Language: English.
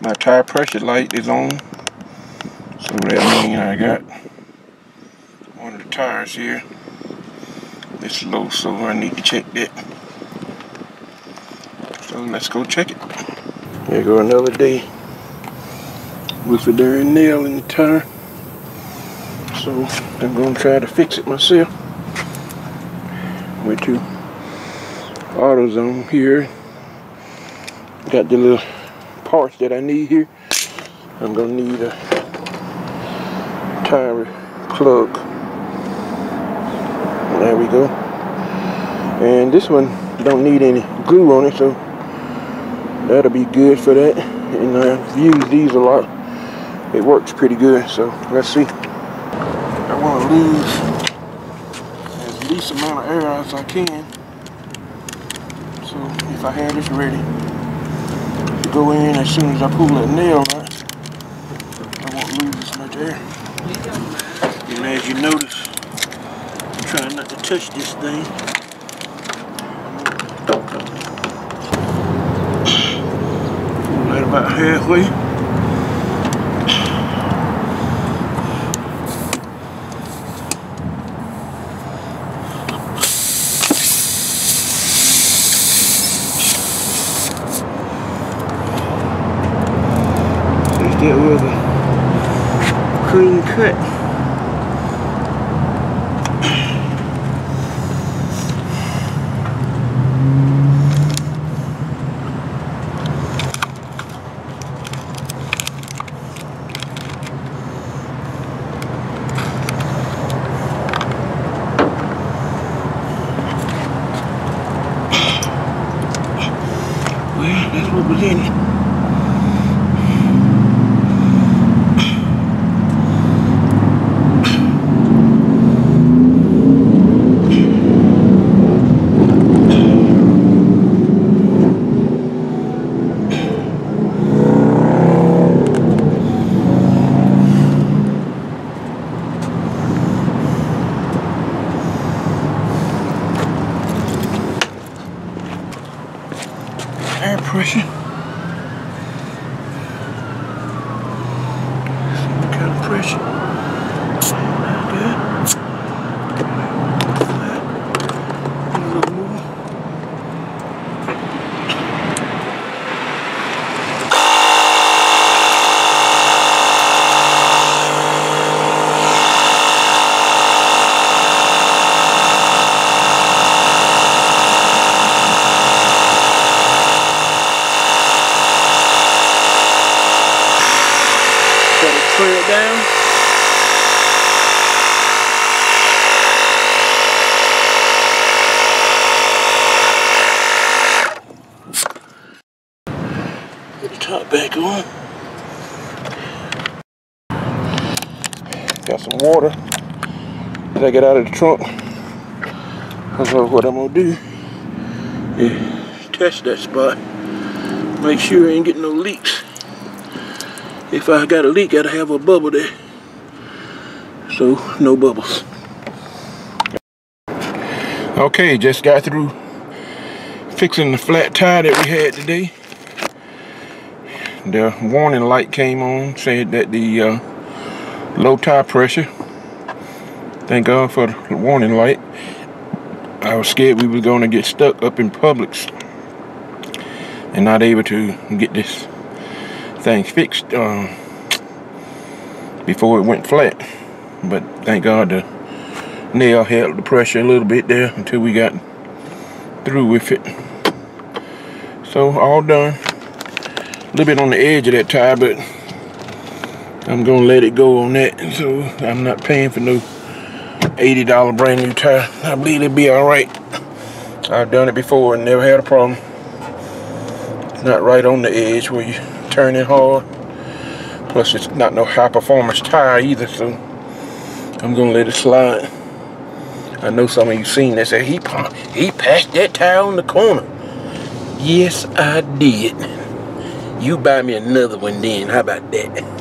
My tire pressure light is on, so that means I got one of the tires here. It's low, so I need to check that. So let's go check it. Here go another day with a darn nail in the tire. So I'm gonna try to fix it myself. Went to AutoZone here. Got the little parts that I need here. I'm gonna need a tire plug. There we go. And this one don't need any glue on it, so that'll be good for that. And I've used these a lot. It works pretty good, so let's see. I want to lose as least amount of air as I can. So if I had this ready to go in as soon as I pull that nail out, I won't lose as much air. And as you notice, I'm trying not to touch this thing. Right about halfway. That was a clean cut. Well, that's what was in it. Air pressure. Some kind of pressure. Good. A little more. Clear it down. Put the top back on. Got some water that I get out of the trunk. So what I'm gonna do is test that spot. Make sure I ain't getting no leaks. If I got a leak, I gotta have a bubble there. So, no bubbles. Okay, just got through fixing the flat tire that we had today. The warning light came on, said that the low tire pressure. Thank God for the warning light. I was scared we were gonna get stuck up in Publix and not able to get this thing fixed before it went flat, but thank God the nail held the pressure a little bit there until we got through with it. So all done. A little bit on the edge of that tire, but I'm gonna let it go on that, so I'm not paying for no $80 brand new tire. I believe it'll be all right. I've done it before and never had a problem. It's not right on the edge where you turn it hard. Plus it's not no high performance tire either, so I'm gonna let it slide. I know some of you seen that say he passed that tire on the corner. Yes, I did. You buy me another one then, how about that?